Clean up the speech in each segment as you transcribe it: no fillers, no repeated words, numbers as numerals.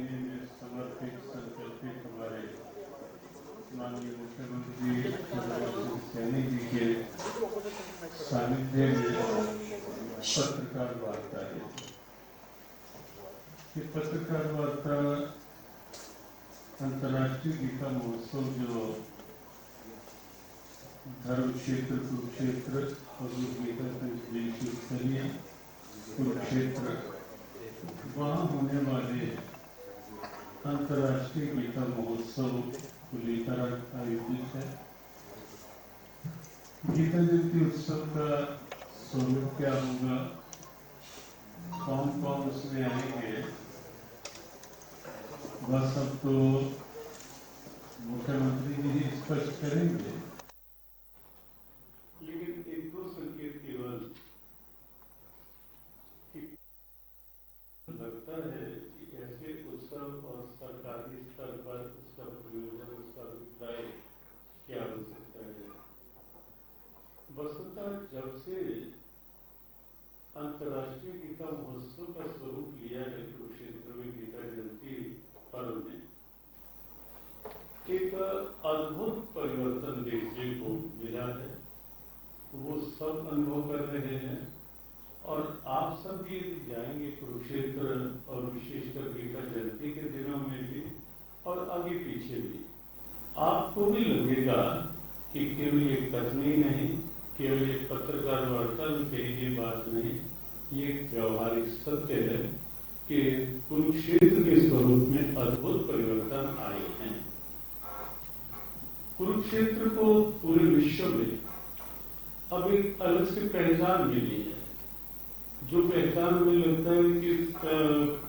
में समर्पित संकल्पित हमारे माननीय मुख्यमंत्री शिवराज सैनी जी के सानिध्य में पत्रकार वार्ता है। ये पत्रकार वार्ता अंतर्राष्ट्रीय गीता महोत्सव जो धर्म क्षेत्र कुरुक्षेत्र और गीता संदेश स्थलीय कुरुक्षेत्र वहाँ होने वाले अंतर्राष्ट्रीय गीता महोत्सव को लेकर आयोजित है। गीता जयंती उत्सव का स्वरूप क्या होगा, कौन कौन उसमें आएंगे, वह सब तो मुख्यमंत्री जी ही स्पष्ट करेंगे। लेकिन एक दो संकेत केवल लगता है कि ऐसे उत्सव और सरकारी स्तर पर उसका प्रयोजन, उसका अभिप्राय क्या हो सकता है। वस्तुतः जब से अंतर्राष्ट्रीय गीता महोत्सव का स्वरूप लिया है कुरुक्षेत्र में गीता जयंती पर्व ने, एक अद्भुत परिवर्तन देखने को मिला है। वो सब अनुभव कर रहे हैं और आप सब भी जाएंगे कुरुक्षेत्र और विशेषकर गीता जयंती के दिनों में भी और आगे पीछे भी, आपको भी लगेगा कि केवल एक कथनी नहीं, केवल एक पत्रकार वार्ता में कही गई बात नहीं, ये व्यवहारिक सत्य है कि कुरुक्षेत्र के स्वरूप में अद्भुत परिवर्तन आए हैं। कुरुक्षेत्र को पूरे विश्व में अब एक अलग से पहचान मिली है, जो पहचान में लगता है कि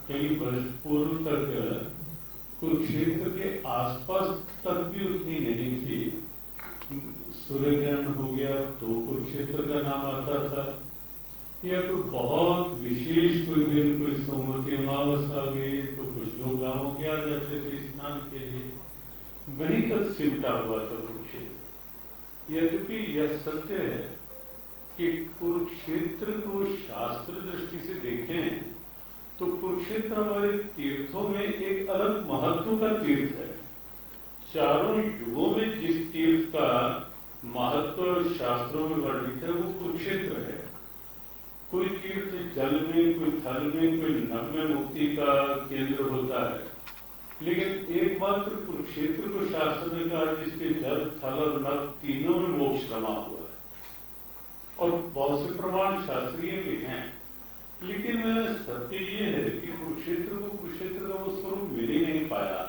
कई वर्ष पूर्व तक कुरुक्षेत्र के आसपास तक भी उतनी नहीं थी। सूर्य ग्रहण हो गया तो कुरुक्षेत्र का नाम आता था, या कोई बहुत विशेष कोई दिन, कोई सोमवती अमावस्या आ गई तो कुछ लोग गांवों के आ जाते थे स्नान के लिए, वहीं तक सिमटा हुआ था कुरुक्षेत्र। यद्यपि यह सत्य है कि कुरुक्षेत्र को शास्त्र दृष्टि से देखें तो कुरुक्षेत्र हमारे तीर्थों में एक अलग महत्व का तीर्थ है। चारों युगों में जिस तीर्थ का महत्व शास्त्रों में वर्णित है वो कुरुक्षेत्र है। कोई तीर्थ जल में, कोई थल में, कोई नभ में मुक्ति का केंद्र होता है, लेकिन एकमात्र कुरुक्षेत्र को शास्त्र ने कहा जिसके जल, थल और नभ तीनों में मोक्ष समा हुआ है। और बहुत से प्रमाण शास्त्रीय भी हैं, लेकिन सत्य ये है कि कुरुक्षेत्र को कुरुक्षेत्र का वो स्वरूप मिल ही नहीं पाया,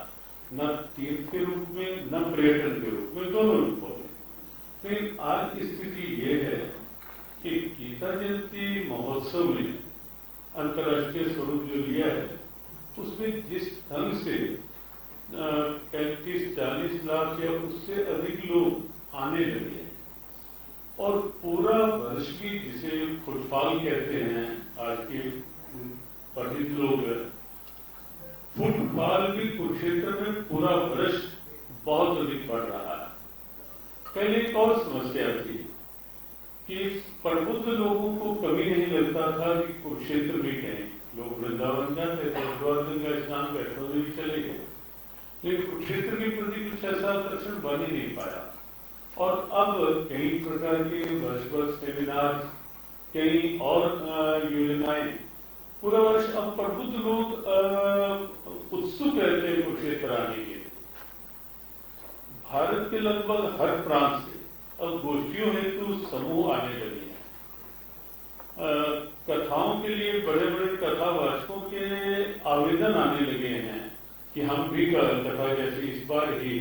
न तीर्थ के रूप में न पर्यटन के रूप में, दोनों रूपों में। लेकिन आज स्थिति ये है कि गीता जयंती महोत्सव में अंतर्राष्ट्रीय स्वरूप जो लिया है उसमें जिस ढंग से 35-40 लाख या उससे अधिक लोग आने लगे और पूरा वर्ष भी, जिसे फुटफॉल कहते हैं आज के पढ़ित लोग, फुटफॉल भी कुरुक्षेत्र में पूरा वर्ष बहुत अधिक बढ़ रहा है। पहले एक और समस्या थी कि प्रबुद्ध लोगों को कभी नहीं लगता था कि कुरुक्षेत्र भी गए, लोग वृंदावन जाते थे, गंगा स्नान वैष्णो देवी चले गए, लेकिन कुरुक्षेत्र के प्रति कुछ ऐसा आकर्षण बन ही नहीं पाया। और अब कई प्रकार के वर्ष सेमिनार, कई और योजनाएं, पूरा वर्ष अब प्रबुद्ध लोग उत्सुक रहते हैं कुरुक्षेत्र आने के लिए। भारत के लगभग हर प्रांत से अब गोष्ठियों हेतु समूह आने लगे हैं। कथाओं के लिए बड़े बड़े कथावाचकों के आवेदन आने लगे हैं कि हम भी कथा, जैसे इस बार ही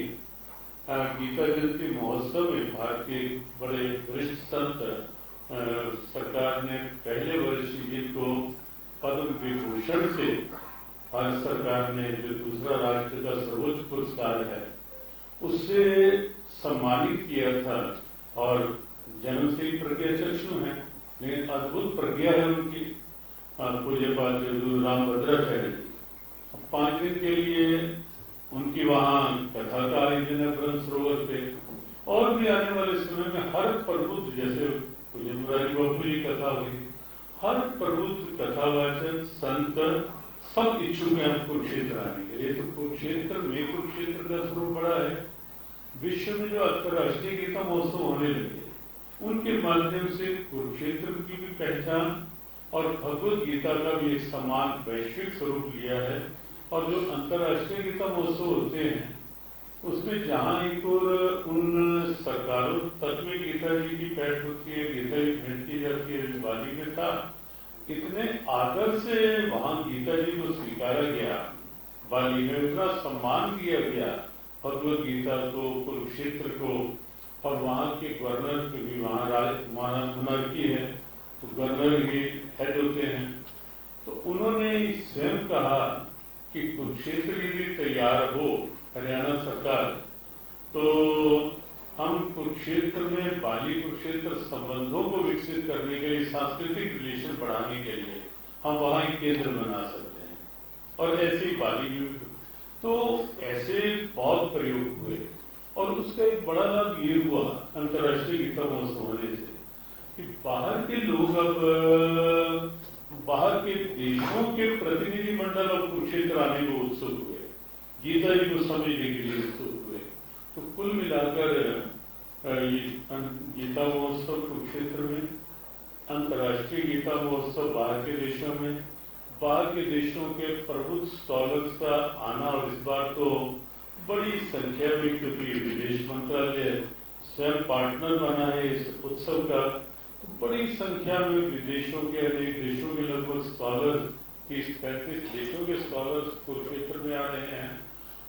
गीता जयंती महोत्सव में भारत के बड़े वरिष्ठ संत, सरकार ने पहले वर्ष जिनको पद्म विभूषण से भारत सरकार ने, जो दूसरा राष्ट्र का सर्वोच्च पुरस्कार है, उससे सम्मानित किया था। और जन्म से ही प्रज्ञाचक्षु हैं, लेकिन अद्भुत प्रज्ञा है उनकी। पूज्यपाद रामभद्राचार्य जी 5 दिन के लिए उनकी वहां कथा का आयोजन है ब्रह्म सरोवर पे, और भी आने वाले समय में हर प्रबुद्ध, जैसे पूज्य मुरारी बापू जी कथा हुई, हर प्रबुद्ध कथावाचक संत सब इच्छुक हैं हम कुरुक्षेत्र आने के लिए। तो कुरुक्षेत्र में कुरुक्षेत्र का स्वरूप बड़ा है। विश्व में जो अंतर्राष्ट्रीय गीता महोत्सव होने लगे, उनके माध्यम से कुरुक्षेत्र की भी पहचान और भगवत गीता का भी एक समान वैश्विक स्वरूप लिया है। और जो अंतर्राष्ट्रीय गीता महोत्सव होते हैं, उसमें जहां एक और उन सरकारों तक में गीता जी की पैठ होती है, गीता जी भेंट की जाती है, बाली में था, इतने आदर से वहां गीता जी को स्वीकारा गया, बाली में इतना सम्मान किया गया भगवत गीता को, कुरुक्षेत्र को। और वहां के गवर्नर के भी वहां मोनार्की है, तो गवर्नर ही हेड होते हैं। तो उन्होंने स्वयं कहा कि कुरुक्षेत्र यदि तैयार हो, हरियाणा सरकार, तो हम कुरुक्षेत्र में बाली कुरुक्षेत्र संबंधों को विकसित करने के लिए, सांस्कृतिक रिलेशन बढ़ाने के लिए हम वहां एक केंद्र बना सकते हैं। और ऐसे ही बाली में तो ऐसे बहुत प्रयोग हुए। और उसका एक बड़ा लाभ ये हुआ अंतर्राष्ट्रीय गीता महोत्सव होने से कि बाहर के लोग अब बाहर के देशों के प्रतिनिधि मंडल अब कुरुक्षेत्र आने को उत्सुक हुए, गीता जी को समझने के लिए उत्सुक हुए। तो कुल मिलाकर ये गीता महोत्सव कुरुक्षेत्र में, अंतर्राष्ट्रीय गीता महोत्सव बाहर के देशों में, बाहर के देशों के प्रबुद्ध स्कॉलर्स का आना। और इस बार तो बड़ी संख्या में, क्योंकि विदेश मंत्रालय स्वयं पार्टनर बना है इस उत्सव का, तो बड़ी संख्या में विदेशों के, अनेक देशों के लगभग स्कॉलर्स, 30-35 देशों के स्कॉलर्स कुरुक्षेत्र में आ रहे हैं।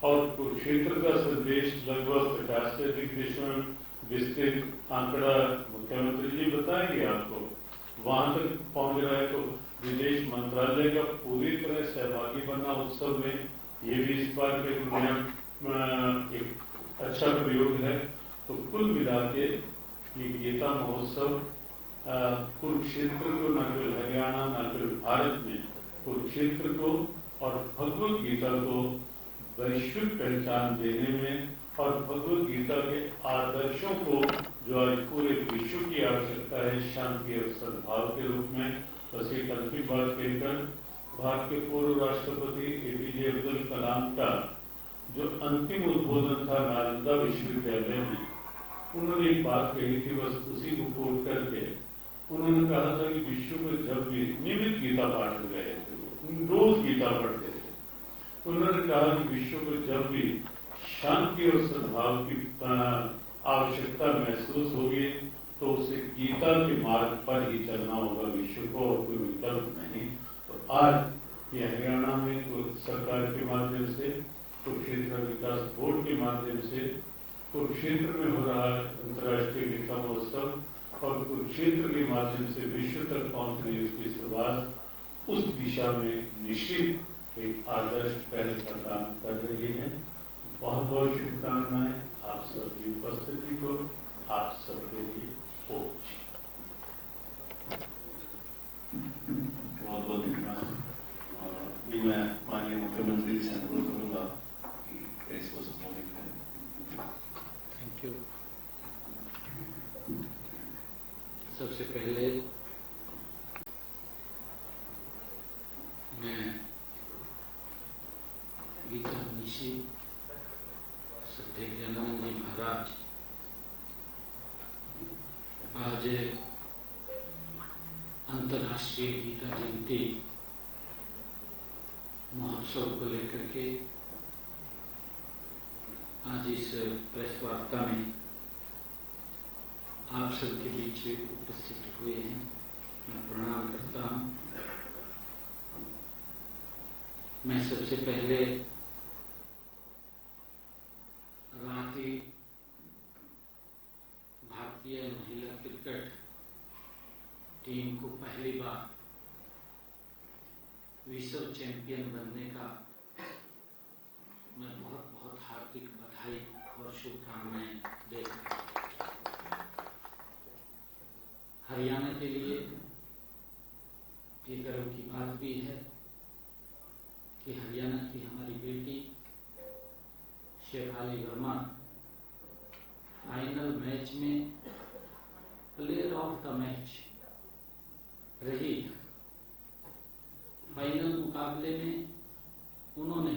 और कुरुक्षेत्र का संदेश लगभग 50 से अधिक देशों में विस्तृत आंकड़ा मुख्यमंत्री जी बताएंगे आपको, वहां तक पहुंच रहा है। तो विदेश मंत्रालय का पूरी तरह सहभागी बनना उत्सव में, ये भी इस बार के एक अच्छा प्रयोग है। तो कुल मिला के ये गीता महोत्सव कुरुक्षेत्र को, न केवल हरियाणा, न केवल भारत में, कुरुक्षेत्र को और भगवत गीता को वैश्विक पहचान देने में, और भगवत गीता के आदर्शों को जो आज पूरे विश्व की आवश्यकता है, शांति और सद्भाव के रूप में। बस एक अंतिम बात कहकर, भारत के पूर्व राष्ट्रपति APJ अब्दुल कलाम का जो अंतिम उद्बोधन था नालंदा विश्वविद्यालय में, उन्होंने एक बात कही थी, बस उसी को कोट करके उन्होंने कहा था कि विश्व में जब भी नियमित गीता पाठ हो गए थे, रोज गीता पढ़ते थे, उन्होंने कहा कि विश्व को जब भी शांति और सद्भाव की आवश्यकता महसूस होगी, तो उसे गीता के मार्ग पर ही चलना होगा विश्व को, और कोई विकल्प नहीं। तो आज ये हरियाणा में सरकार के माध्यम से, कुरुक्षेत्र विकास बोर्ड के माध्यम से कुरुक्षेत्र में हो रहा अंतर्राष्ट्रीय गीता महोत्सव, और कुरुक्षेत्र के माध्यम से विश्व तक पहुंचने उसकी शुरुआत उस दिशा में निश्चित एक आदर्श पहल का काम कर रही है। बहुत बहुत शुभकामनाएं आप सबकी उपस्थिति को, आप सबके लिए हो। बहुत बहुत धन्यवाद। भी मैं माननीय मुख्यमंत्री से अनुरोध करूंगा कि प्रेस को संबोधित करें। Thank you. सबसे पहले मैं गीता मनीषी श्रद्धेय ज्ञानानंद जी महाराज आज अंतर्राष्ट्रीय गीता जयंती महोत्सव को लेकर के आज इस प्रेस वार्ता में आप सबके बीच उपस्थित हुए हैं, मैं प्रणाम करता हूं। मैं सबसे पहले रांची भारतीय महिला क्रिकेट टीम को पहली बार विश्व चैंपियन बनने का मैं बहुत बहुत हार्दिक बधाई और शुभकामनाएं देता हूं। हरियाणा के लिए ये गर्व की बात भी है कि हरियाणा की हमारी बेटी शेफाली वर्मा फाइनल मैच में प्लेयर ऑफ द मैच रही। फाइनल मुकाबले में उन्होंने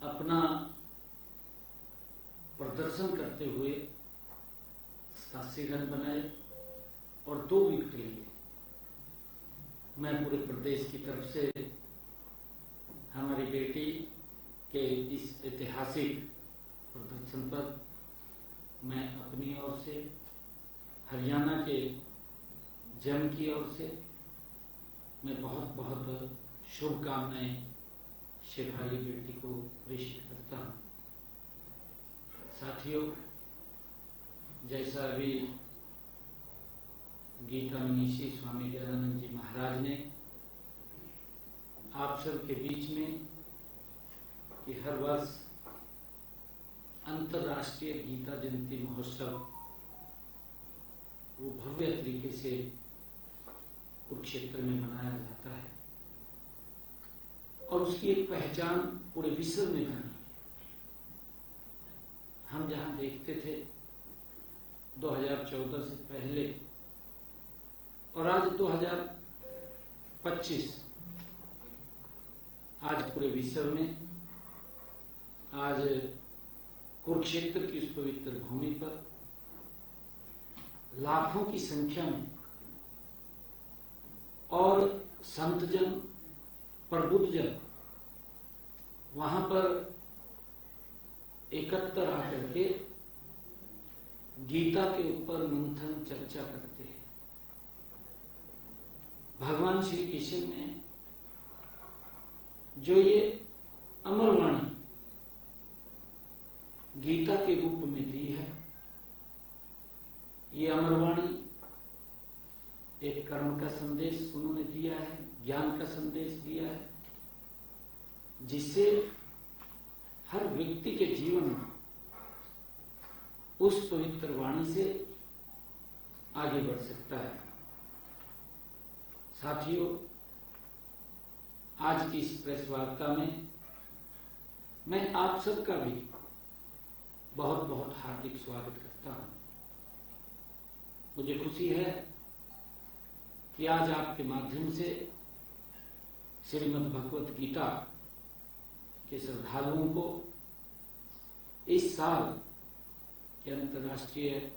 अपना प्रदर्शन करते हुए 87 रन बनाए और 2 विकेट लिए। मैं पूरे प्रदेश की तरफ से हमारी बेटी के इस ऐतिहासिक प्रदर्शन पर मैं अपनी ओर से, हरियाणा के जन की ओर से मैं बहुत बहुत शुभकामनाएं शेफाली बेटी को प्रेषित करता हूं। साथियों, जैसा अभी गीता मनीषी स्वामी ज्ञानानंद जी महाराज ने आप सब के बीच में कि हर वर्ष अंतर्राष्ट्रीय गीता जयंती महोत्सव वो भव्य तरीके से कुरुक्षेत्र में मनाया जाता है और उसकी एक पहचान पूरे विश्व में बनी। हम जहां देखते थे 2014 से पहले और आज 2025, आज पूरे विश्व में, आज कुरुक्षेत्र की उस पवित्र भूमि पर लाखों की संख्या में और संतजन, प्रबुद्धजन वहां पर एकत्र आकर के गीता के ऊपर मंथन चर्चा करते हैं। भगवान श्री कृष्ण ने जो ये अमरवाणी गीता के रूप में दी है, ये अमरवाणी एक कर्म का संदेश उन्होंने दिया है, ज्ञान का संदेश दिया है, जिससे हर व्यक्ति के जीवन में उस पवित्र वाणी से आगे बढ़ सकता है। साथियों, आज की इस प्रेस वार्ता में मैं आप सबका भी बहुत बहुत हार्दिक स्वागत करता हूं। मुझे खुशी है कि आज आपके माध्यम से श्रीमद् भगवत गीता के श्रद्धालुओं को इस साल के अंतर्राष्ट्रीय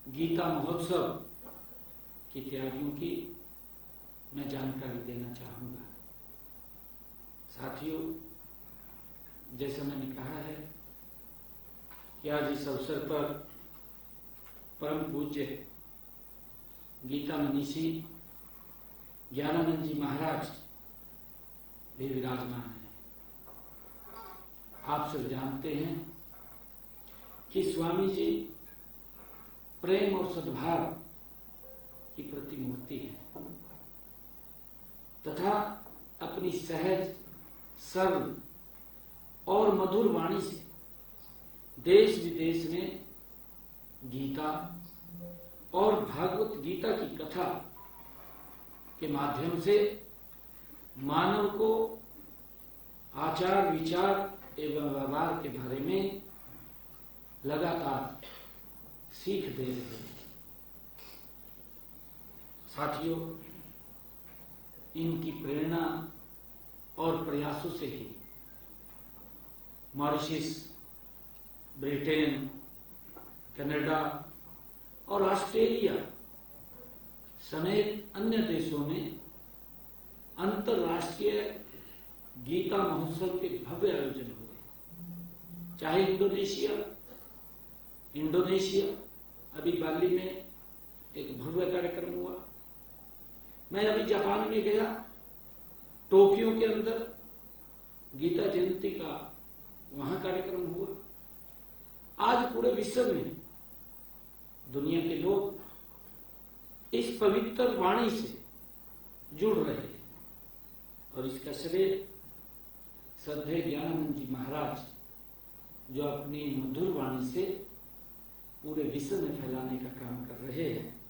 गीता महोत्सव की तैयारियों की मैं जानकारी देना चाहूंगा। साथियों, जैसा मैंने कहा है कि आज इस अवसर पर परम पूज्य गीता मनीषी ज्ञानानंद जी महाराज भी विराजमान हैं। आप सब जानते हैं कि स्वामी जी प्रेम और सद्भाव की प्रतिमूर्ति है तथा अपनी सहज, सरल और मधुर वाणी से देश विदेश में गीता और भागवत गीता की कथा के माध्यम से मानव को आचार, विचार एवं व्यवहार के बारे में लगातार सीख दे रहे हैं। साथियों, इनकी प्रेरणा और प्रयासों से ही मॉरिशस, ब्रिटेन, कनाडा और ऑस्ट्रेलिया समेत अन्य देशों में अंतर्राष्ट्रीय गीता महोत्सव के भव्य आयोजन हुए। चाहे इंडोनेशिया अभी बाली में एक भव्य कार्यक्रम हुआ। मैं अभी जापान में गया, टोक्यो के अंदर गीता जयंती का वहां कार्यक्रम हुआ। आज पूरे विश्व में दुनिया के लोग इस पवित्र वाणी से जुड़ रहे हैं और इसका श्रेय श्रद्धेय ज्ञानानंद जी महाराज, जो अपनी मधुर वाणी से पूरे विश्व में फैलाने का काम कर रहे हैं,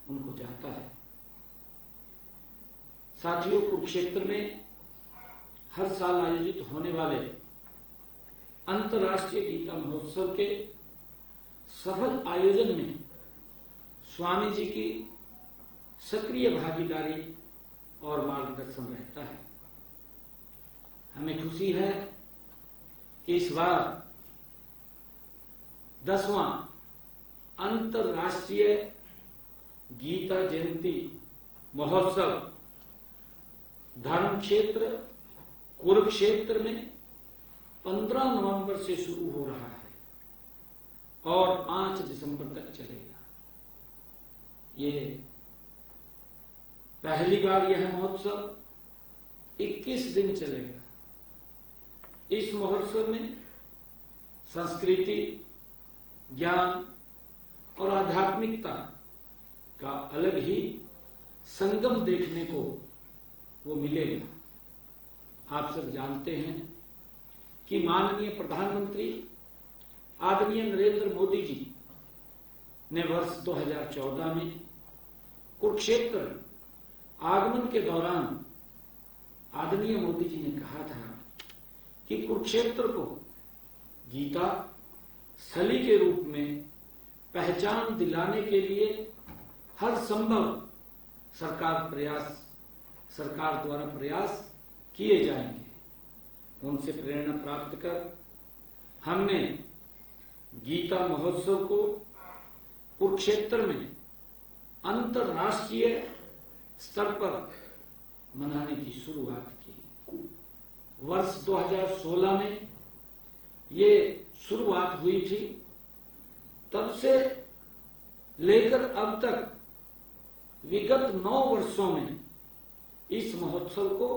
उनको जाता है। साथियों, कुरुक्षेत्र में हर साल आयोजित होने वाले अंतर्राष्ट्रीय गीता महोत्सव के सफल आयोजन में स्वामी जी की सक्रिय भागीदारी और मार्गदर्शन रहता है। हमें खुशी है कि इस बार 10वां अंतर्राष्ट्रीय गीता जयंती महोत्सव धर्म क्षेत्र कुरुक्षेत्र में 15 नवंबर से शुरू हो रहा है और 5 दिसंबर तक चलेगा। ये पहली बार यह महोत्सव 21 दिन चलेगा। इस महोत्सव में संस्कृति, ज्ञान और आध्यात्मिकता का अलग ही संगम देखने को वो मिलेगा। आप सब जानते हैं कि माननीय प्रधानमंत्री आदरणीय नरेंद्र मोदी जी ने वर्ष 2014 में कुरुक्षेत्र आगमन के दौरान आदरणीय मोदी जी ने कहा था कि कुरुक्षेत्र को गीता स्थली के रूप में पहचान दिलाने के लिए हर संभव सरकार द्वारा प्रयास किए जाएंगे। उनसे प्रेरणा प्राप्त कर हमने गीता महोत्सव को कुरुक्षेत्र में अंतर्राष्ट्रीय स्तर पर मनाने की शुरुआत की। वर्ष 2016 में ये शुरुआत हुई थी। तब से लेकर अब तक विगत 9 वर्षों में इस महोत्सव को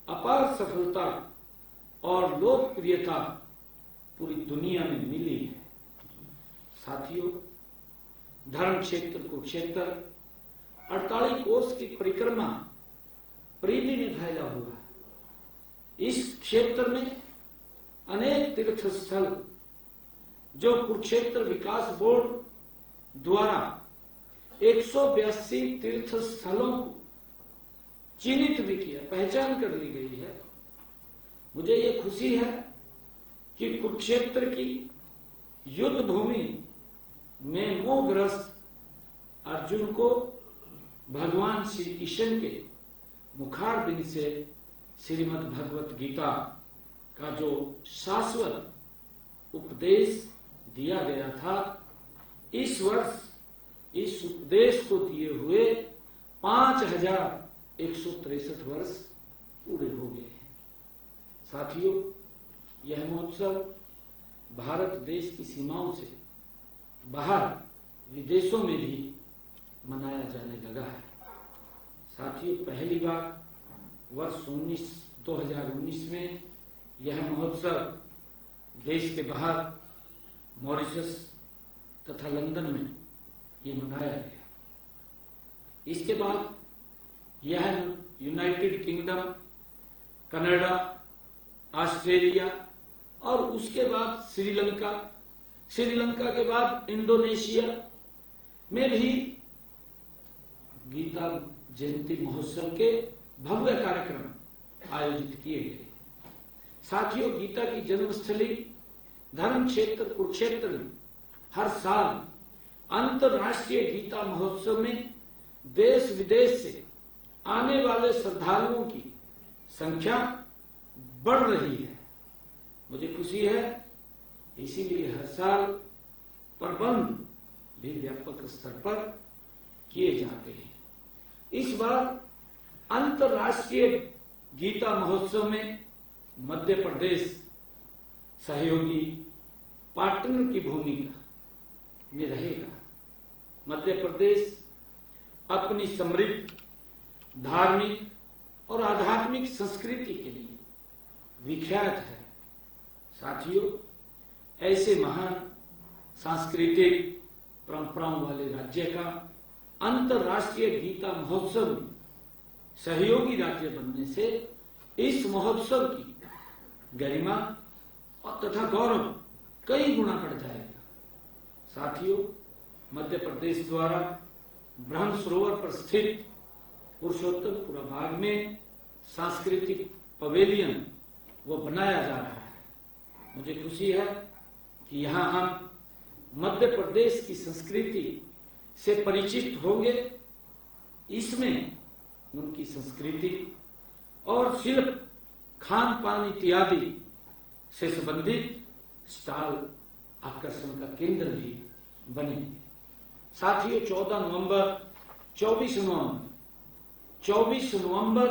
अपार सफलता और लोकप्रियता पूरी दुनिया में मिली है। साथियों, धर्म क्षेत्र कुरुक्षेत्र 48 कोस की परिक्रमा परिधि में फैला हुआ है। इस क्षेत्र में अनेक तीर्थ स्थल जो कुरुक्षेत्र विकास बोर्ड द्वारा 182 तीर्थ स्थलों को चिन्हित भी किया, पहचान कर ली गई है। मुझे ये खुशी है कि कुरुक्षेत्र की युद्ध भूमि में मोहग्रस्त अर्जुन को भगवान श्री कृष्ण के मुखारबिंद से श्रीमद् भगवत गीता का जो शाश्वत उपदेश दिया गया था, इस वर्ष इस उपदेश को दिए हुए 5163 वर्ष पूरे हो गए हैं। साथियों, यह महोत्सव भारत देश की सीमाओं से बाहर विदेशों में भी मनाया जाने लगा है। साथियों, पहली बार वर्ष 2019 में यह महोत्सव देश के बाहर मॉरिशस तथा लंदन में ये मनाया गया। इसके बाद यह यूनाइटेड किंगडम, कनाडा, ऑस्ट्रेलिया और उसके बाद श्रीलंका के बाद इंडोनेशिया में भी गीता जयंती महोत्सव के भव्य कार्यक्रम आयोजित किए गए। साथियों, गीता की जन्मस्थली धर्म क्षेत्र कुरुक्षेत्र में हर साल अंतर्राष्ट्रीय गीता महोत्सव में देश विदेश से आने वाले श्रद्धालुओं की संख्या बढ़ रही है। मुझे खुशी है, इसीलिए हर साल प्रबंध भी व्यापक स्तर पर किए जाते हैं। इस बार अंतर्राष्ट्रीय गीता महोत्सव में मध्य प्रदेश सहयोगी पार्टनर की भूमिका में रहेगा। मध्य प्रदेश अपनी समृद्ध धार्मिक और आध्यात्मिक संस्कृति के लिए विख्यात है। साथियों, ऐसे महान सांस्कृतिक परंपराओं वाले राज्य का अंतर्राष्ट्रीय गीता महोत्सव में सहयोगी राज्य बनने से इस महोत्सव की गरिमा और तथा गौरव कई गुना बढ़ जाएगा। साथियों, मध्य प्रदेश द्वारा ब्रह्म सरोवर पर स्थित पुरुषोत्तमपुरा बाग में सांस्कृतिक पवेलियन वो बनाया जा रहा है। मुझे खुशी है कि यहाँ हम मध्य प्रदेश की संस्कृति से परिचित होंगे। इसमें उनकी संस्कृति और शिल्प खान पान इत्यादि से संबंधित स्टॉल आकर्षण का केंद्र भी बनेंगे। साथियों 14 नवंबर 24 नवंबर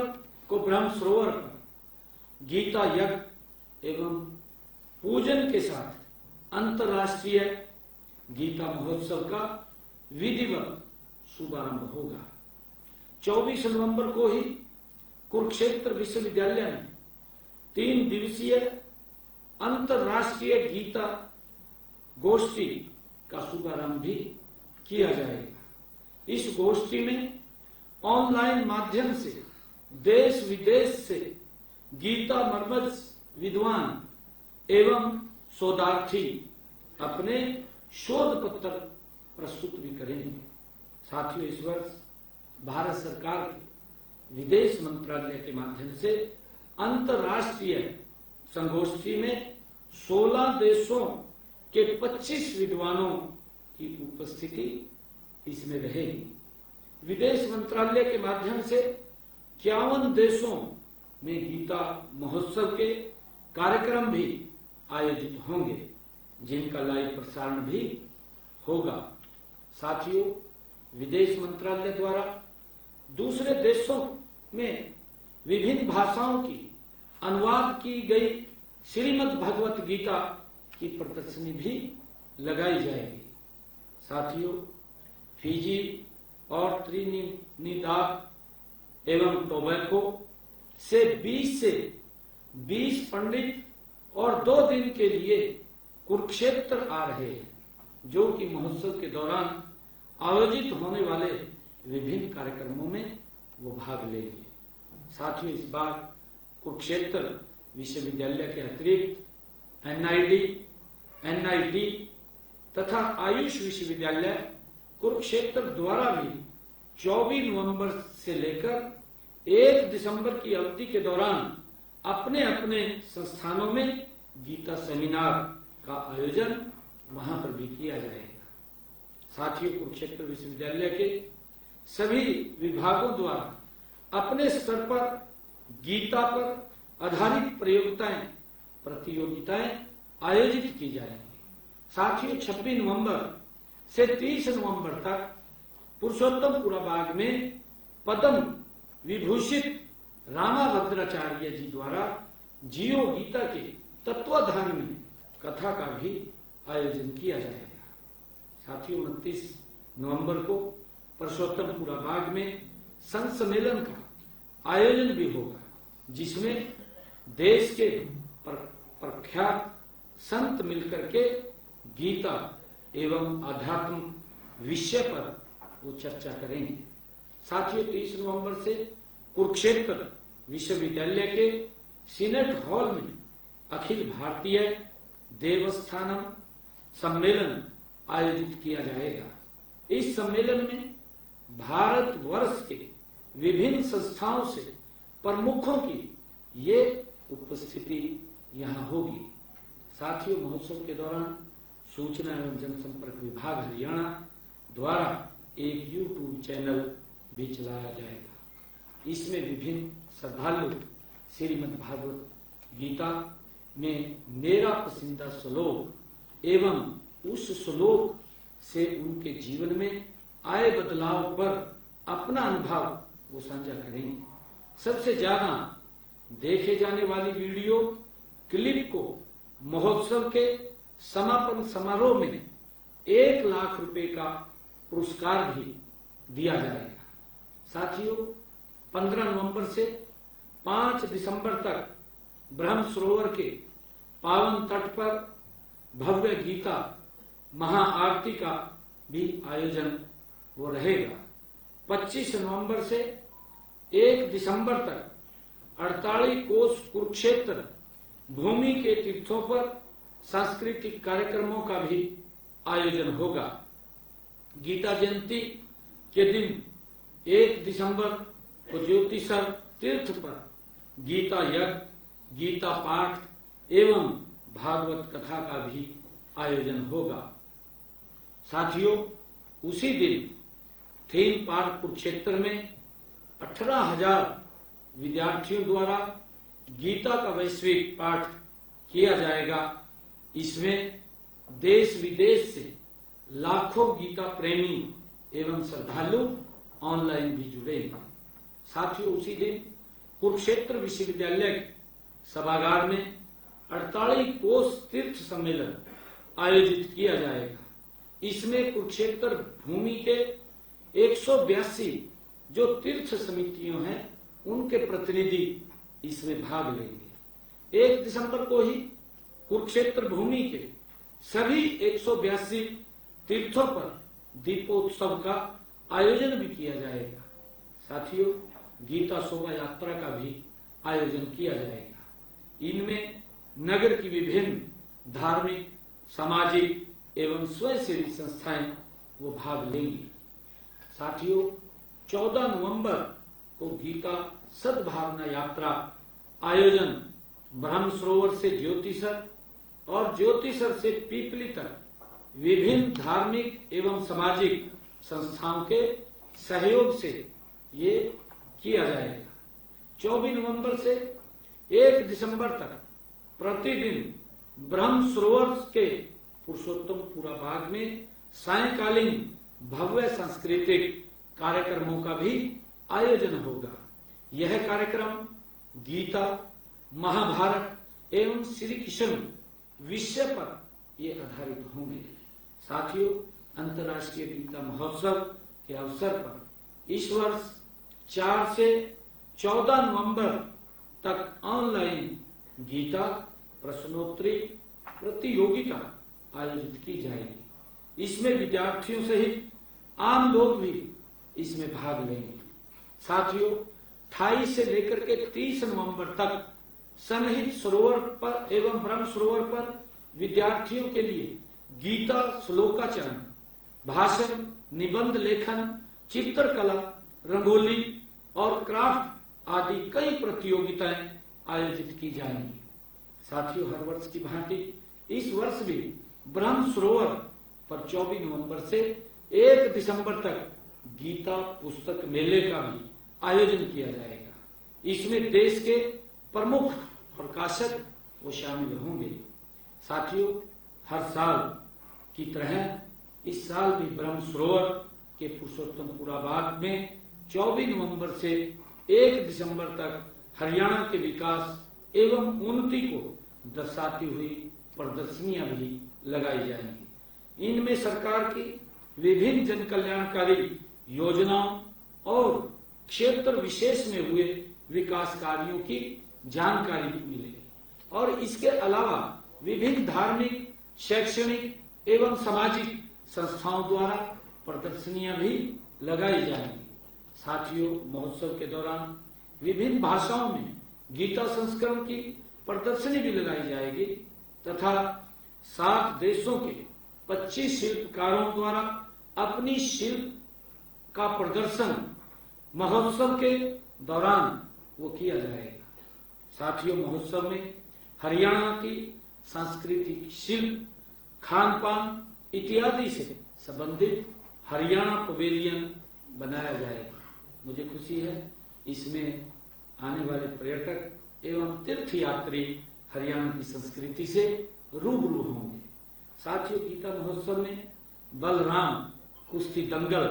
को ब्रह्म सरोवर पर गीता यज्ञ एवं पूजन के साथ अंतर्राष्ट्रीय गीता महोत्सव का विधिवत शुभारंभ होगा। 24 नवंबर को ही कुरुक्षेत्र विश्वविद्यालय में 3 दिवसीय अंतर्राष्ट्रीय गीता गोष्ठी का शुभारंभ भी किया जाएगा। इस गोष्ठी में ऑनलाइन माध्यम से देश विदेश से गीता मर्मज्ञ विद्वान एवं शोधार्थी अपने शोध पत्र प्रस्तुत भी करेंगे। साथियों इस वर्ष भारत सरकार के विदेश मंत्रालय के माध्यम से अंतर्राष्ट्रीय संगोष्ठी में 16 देशों के 25 विद्वानों की उपस्थिति इसमें रहेगी। विदेश मंत्रालय के माध्यम से 51 देशों में गीता महोत्सव के कार्यक्रम भी आयोजित होंगे, जिनका लाइव प्रसारण भी होगा। साथियों विदेश मंत्रालय द्वारा दूसरे देशों में विभिन्न भाषाओं की अनुवाद की गई श्रीमद् भगवत गीता की प्रदर्शनी भी लगाई जाएगी। साथियों फिजी और त्रिनिदाद एवं टोबैको से 20 पंडित और 2 दिन के लिए कुरुक्षेत्र आ रहे हैं, जो कि महोत्सव के दौरान आयोजित होने वाले विभिन्न कार्यक्रमों में वो भाग लेंगे। साथियों इस बार कुरुक्षेत्र विश्वविद्यालय के अतिरिक्त एनआईडी तथा आयुष विश्वविद्यालय कुरुक्षेत्र द्वारा भी 24 नवंबर से लेकर 1 दिसंबर की अवधि के दौरान अपने अपने संस्थानों में गीता सेमिनार का आयोजन वहां पर भी किया जाएगा। साथियों कुरुक्षेत्र विश्वविद्यालय के सभी विभागों द्वारा अपने स्तर पर गीता पर आधारित प्रतियोगिताएं आयोजित की जाएंगी। साथियों 26 नवंबर से 30 नवंबर तक पुरुषोत्तमपुरा बाग में पद्म विभूषित रामाभद्राचार्य जी द्वारा जियो गीता के तत्वाधान में कथा का भी आयोजन किया जाएगा। साथियों 29 नवंबर को पुरुषोत्तमपुरा बाग में संत सम्मेलन का आयोजन भी होगा, जिसमें देश के प्रख्यात संत मिलकर के गीता एवं आध्यात्म विषय पर वो चर्चा करेंगे। साथियों 30 नवंबर से कुरुक्षेत्र विश्वविद्यालय के सीनेट हॉल में अखिल भारतीय देवस्थानम सम्मेलन आयोजित किया जाएगा। इस सम्मेलन में भारत वर्ष के विभिन्न संस्थाओं से प्रमुखों की ये उपस्थिति यहाँ होगी। साथियों महोत्सव के दौरान सूचना एवं जनसंपर्क विभाग हरियाणा द्वारा एक यूट्यूब चैनल भी चलाया जाएगा। इसमें विभिन्न श्रद्धालु श्रीमद् भागवत गीता में मेरा पसंदीदा श्लोक एवं उस श्लोक से उनके जीवन में आए बदलाव पर अपना अनुभव वो साझा करेंगे। सबसे ज्यादा देखे जाने वाली वीडियो क्लिप को महोत्सव के समापन समारोह में 1 लाख रुपए का पुरस्कार भी दिया जाएगा। साथियों 15 नवंबर से 5 दिसंबर तक ब्रह्म सरोवर के पावन तट पर भव्य गीता महाआरती का भी आयोजन वो रहेगा। 25 नवंबर से 1 दिसंबर तक 48 कोस कुरुक्षेत्र भूमि के तीर्थों पर सांस्कृतिक कार्यक्रमों का भी आयोजन होगा। गीता जयंती के दिन 1 दिसंबर को ज्योतिषर तीर्थ पर गीता यज्ञ, गीता पाठ एवं भागवत कथा का भी आयोजन होगा। साथियों उसी दिन थीम पार्क कुरुक्षेत्र में 18,000 विद्यार्थियों द्वारा गीता का वैश्विक पाठ किया जाएगा। इसमें देश विदेश से लाखों गीता प्रेमी एवं श्रद्धालु ऑनलाइन भी जुड़ेंगे। साथियों, उसी दिन कुरुक्षेत्र विश्वविद्यालय सभागार में 48 कोष तीर्थ सम्मेलन आयोजित किया जाएगा। इसमें कुरुक्षेत्र भूमि के 182 जो तीर्थ समितियों हैं उनके प्रतिनिधि इसमें भाग लेंगे। 1 दिसंबर को ही कुरुक्षेत्र भूमि के सभी 182 तीर्थों पर दीपोत्सव का आयोजन भी किया जाएगा। साथियों, गीता शोभा यात्रा का भी आयोजन किया जाएगा। इनमें नगर की विभिन्न धार्मिक, सामाजिक एवं स्वयंसेवी संस्थाएं वो भाग लेंगी। साथियों, 14 नवंबर को गीता सद्भावना यात्रा आयोजन ब्रह्म सरोवर से ज्योतिसर और ज्योतिसर से पीपली तक विभिन्न धार्मिक एवं सामाजिक संस्थाओं के सहयोग से ये किया जाएगा। 24 नवंबर से 1 दिसंबर तक प्रतिदिन ब्रह्म सरोवर के पुरुषोत्तमपुरा बाग में सायंकालीन भव्य सांस्कृतिक कार्यक्रमों का भी आयोजन होगा। यह कार्यक्रम गीता, महाभारत एवं श्री कृष्ण विषय पर ये आधारित होंगे। साथियों, अंतर्राष्ट्रीय गीता महोत्सव के अवसर पर इस वर्ष 4 से 14 नवंबर तक ऑनलाइन गीता प्रश्नोत्तरी प्रतियोगिता आयोजित की जाएगी। इसमें विद्यार्थियों सहित आम लोग भी इसमें भाग लेंगे। साथियों, 28 से लेकर के 30 नवंबर तक सन्निहित सरोवर पर एवं ब्रह्म सरोवर पर विद्यार्थियों के लिए गीता श्लोकाचरण, भाषण, निबंध लेखन, चित्रकला, रंगोली और क्राफ्ट आदि कई प्रतियोगिताएं आयोजित की जाएंगी। साथियों, हर वर्ष की भांति इस वर्ष भी ब्रह्म सरोवर पर 24 नवंबर से 1 दिसंबर तक गीता पुस्तक मेले का भी आयोजन किया जाएगा। इसमें देश के प्रमुख प्रकाशक वो शामिल होंगे। साथियों, हर साल की तरह इस साल भी ब्रह्म सरोवर के पुरुषोत्तमपुरा बाग में 24 नवंबर से 1 दिसंबर तक हरियाणा के विकास एवं उन्नति को दर्शाती हुई प्रदर्शनियां भी लगाई जाएंगी। इनमें सरकार की विभिन्न जन कल्याणकारी योजनाओं और क्षेत्र विशेष में हुए विकास कार्यों की जानकारी भी मिलेगी और इसके अलावा विभिन्न धार्मिक, शैक्षणिक एवं सामाजिक संस्थाओं द्वारा प्रदर्शनियां भी लगाई जाएंगी। साथियों, महोत्सव के दौरान विभिन्न भाषाओं में गीता संस्करण की प्रदर्शनी भी लगाई जाएगी तथा 7 देशों के 25 शिल्पकारों द्वारा अपनी शिल्प का प्रदर्शन महोत्सव के दौरान वो किया जाएगा। साथियों, महोत्सव में हरियाणा की सांस्कृतिक शिल्प, खान पान इत्यादि से संबंधित हरियाणा पवेलियन बनाया जाएगा। मुझे खुशी है इसमें आने वाले पर्यटक एवं तीर्थ यात्री हरियाणा की संस्कृति से रूबरू होंगे। साथियों, गीता महोत्सव में बलराम कुश्ती दंगल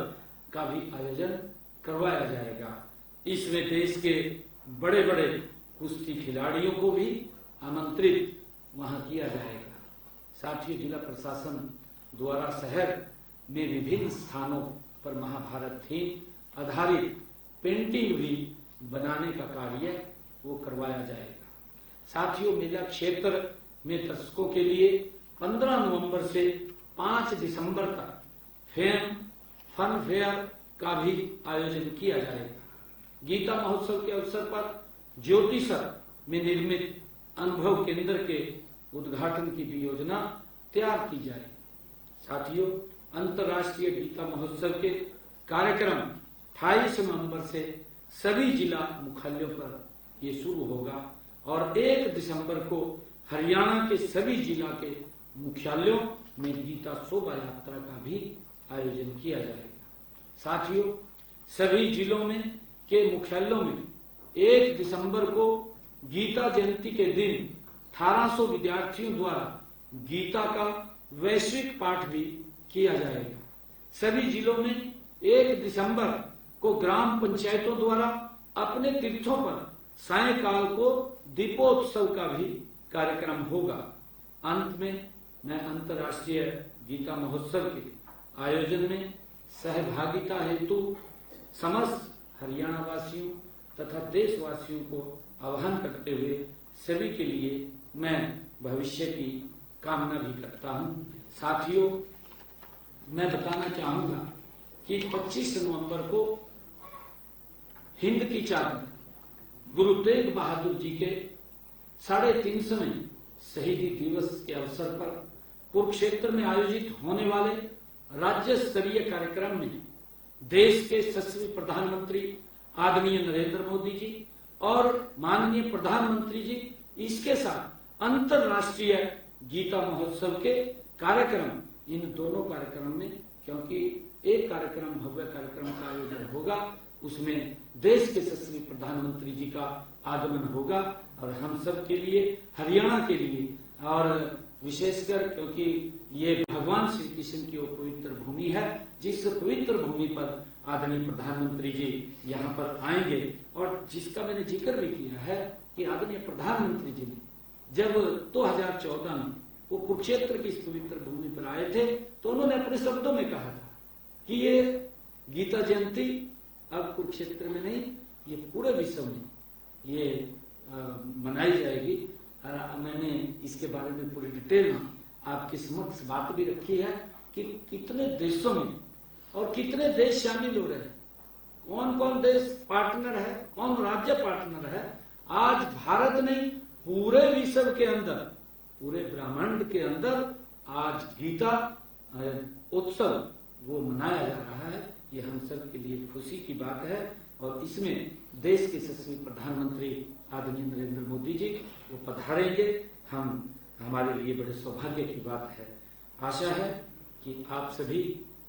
का भी आयोजन करवाया जाएगा। इसमें देश के बड़े बड़े कुश्ती खिलाड़ियों को भी आमंत्रित वहां किया जाएगा। साथियों, जिला प्रशासन द्वारा शहर में विभिन्न स्थानों पर महाभारत थीम आधारित पेंटिंग भी बनाने का कार्य वो करवाया जाएगा। साथियों, मेला क्षेत्र में दर्शकों के लिए 15 नवंबर से 5 दिसंबर तक फन फेयर का भी आयोजन किया जाएगा। गीता महोत्सव के अवसर पर ज्योतिसर में निर्मित अनुभव केंद्र के उद्घाटन की भी योजना तैयार की जाएगी। साथियों, अंतर्राष्ट्रीय गीता महोत्सव के कार्यक्रम 28 नवंबर से सभी जिला मुख्यालयों पर ये शुरू होगा और 1 दिसंबर को हरियाणा के सभी जिला के मुख्यालयों में गीता शोभा यात्रा का भी आयोजन किया जाएगा। साथियों, सभी जिलों में के मुख्यालयों में 1 दिसंबर को गीता जयंती के दिन 1800 विद्यार्थियों द्वारा गीता का वैश्विक पाठ भी किया जाएगा। सभी जिलों में 1 दिसंबर को ग्राम पंचायतों द्वारा अपने तीर्थों पर सायंकाल को दीपोत्सव का भी कार्यक्रम होगा। अंत में मैं अंतर्राष्ट्रीय गीता महोत्सव के आयोजन में सहभागिता हेतु समस्त हरियाणा वासियों तथा देशवासियों को आह्वान करते हुए सभी के लिए मैं भविष्य की कामना भी करता हूं। साथियों, मैं बताना चाहूंगा कि 25 नवंबर को हिंद की चादर गुरु तेग बहादुर जी के 350वें शहीदी दिवस के अवसर पर कुरुक्षेत्र में आयोजित होने वाले राज्य स्तरीय कार्यक्रम में देश के यशस्वी प्रधानमंत्री आदरणीय नरेंद्र मोदी जी और माननीय प्रधानमंत्री जी, इसके साथ अंतर्राष्ट्रीय गीता महोत्सव के कार्यक्रम, इन दोनों कार्यक्रम में, क्योंकि एक कार्यक्रम भव्य कार्यक्रम का आयोजन होगा, उसमें देश के यशस्वी प्रधानमंत्री जी का आगमन होगा और हम सब के लिए, हरियाणा के लिए, और विशेषकर क्योंकि ये भगवान श्री कृष्ण की वो पवित्र भूमि है, जिस पवित्र भूमि पर आदरणीय प्रधानमंत्री जी यहाँ पर आएंगे और जिसका मैंने जिक्र भी किया है कि आदरणीय प्रधानमंत्री जी ने जब 2014 में वो कुरुक्षेत्र की इस पवित्र भूमि पर आए थे तो उन्होंने अपने शब्दों में कहा था कि ये गीता जयंती अब कुरुक्षेत्र में नहीं, ये पूरे विश्व में ये मनाई जाएगी। और मैंने इसके बारे में पूरी डिटेल में आपके समक्ष बात भी रखी है कि कितने देशों में और कितने देश शामिल हो रहे हैं, कौन कौन देश पार्टनर है, कौन राज्य पार्टनर है। आज भारत नहीं, पूरे विश्व के अंदर, पूरे ब्रह्मांड के अंदर आज गीता उत्सव वो मनाया जा रहा है। ये हम सब के लिए खुशी की बात है और इसमें देश के यशस्वी प्रधानमंत्री आदरणीय नरेंद्र मोदी जी वो पधारेंगे। हमारे लिए बड़े सौभाग्य की बात है। आशा है कि आप सभी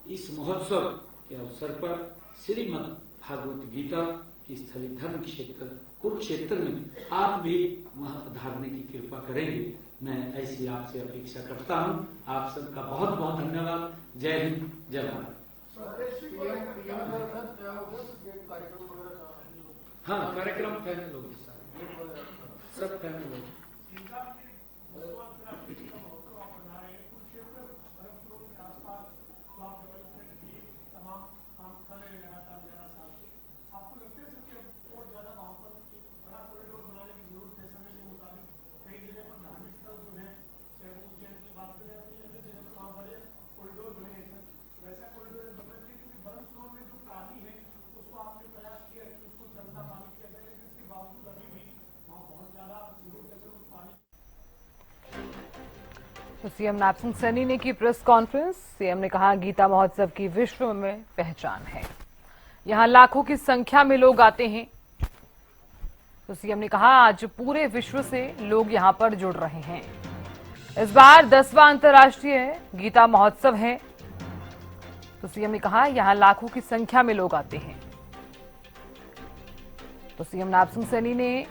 इस महोत्सव के अवसर पर श्रीमद् भागवत गीता की स्थली धर्म क्षेत्र कुरुक्षेत्र में आप भी वहां पधारने की कृपा करेंगे, मैं ऐसी आपसे अपेक्षा करता हूं। आप सबका बहुत बहुत धन्यवाद। जय हिंद, जय भारत। हाँ, कार्यक्रम फाइनल हो गया, सब फाइनल हो गया। तो सीएम नैपसिंह सैनी ने की प्रेस कॉन्फ्रेंस। सीएम ने कहा गीता महोत्सव की विश्व में पहचान है, यहां लाखों की संख्या में लोग आते हैं। तो सीएम ने कहा आज पूरे विश्व से लोग यहां पर जुड़ रहे हैं। इस बार 10वां अंतर्राष्ट्रीय गीता महोत्सव है। तो सीएम ने कहा यहां लाखों की संख्या में लोग आते हैं। तो सीएम नैपसिंह सैनी ने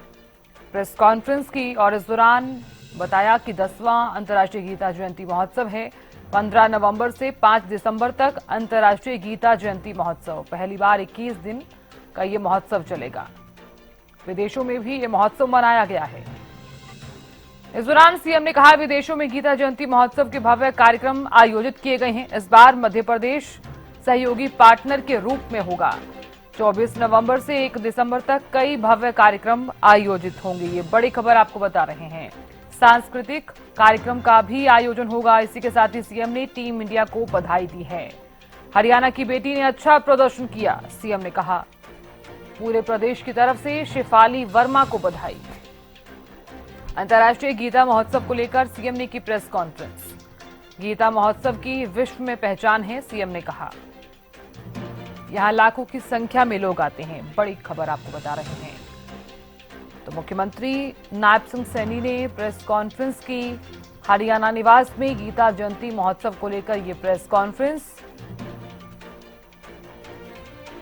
प्रेस कॉन्फ्रेंस की और इस दौरान बताया कि 10वां अंतर्राष्ट्रीय गीता जयंती महोत्सव है। 15 नवंबर से 5 दिसंबर तक अंतर्राष्ट्रीय गीता जयंती महोत्सव, पहली बार 21 दिन का ये महोत्सव चलेगा। विदेशों में भी ये महोत्सव मनाया गया है। इस दौरान सीएम ने कहा विदेशों में गीता जयंती महोत्सव के भव्य कार्यक्रम आयोजित किए गए हैं। इस बार मध्य प्रदेश सहयोगी पार्टनर के रूप में होगा। 24 नवंबर से 1 दिसंबर तक कई भव्य कार्यक्रम आयोजित होंगे। ये बड़ी खबर आपको बता रहे हैं। सांस्कृतिक कार्यक्रम का भी आयोजन होगा। इसी के साथ ही सीएम ने टीम इंडिया को बधाई दी है। हरियाणा की बेटी ने अच्छा प्रदर्शन किया, सीएम ने कहा। पूरे प्रदेश की तरफ से शेफाली वर्मा को बधाई। अंतर्राष्ट्रीय गीता महोत्सव को लेकर सीएम ने की प्रेस कॉन्फ्रेंस। गीता महोत्सव की विश्व में पहचान है, सीएम ने कहा। यहां लाखों की संख्या में लोग आते हैं। बड़ी खबर आपको बता रहे हैं। तो मुख्यमंत्री नैपसिंह सैनी ने प्रेस कॉन्फ्रेंस की हरियाणा निवास में गीता जयंती महोत्सव को लेकर ये प्रेस कॉन्फ्रेंस।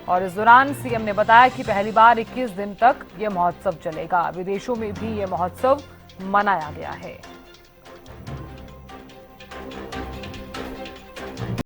और इस दौरान सीएम ने बताया कि पहली बार 21 दिन तक ये महोत्सव चलेगा। विदेशों में भी ये महोत्सव मनाया गया है।